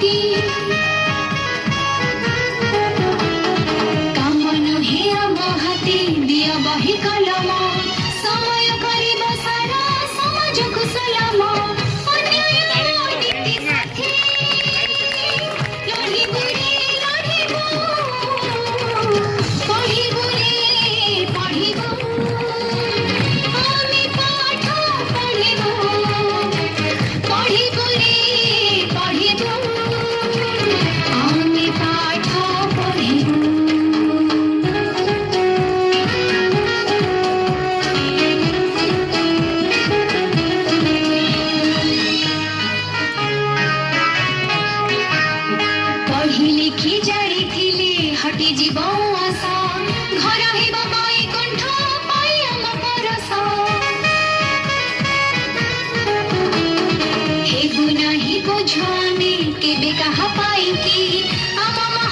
की कामन हे आम हाथी दिया बही कलम समय करिब सारा समाज को सलाम हटी जीव आशा घर हेबा पाई कंठ पाई आम परस हेबु नाही बोझ आमे केबे कहा पाई कि आम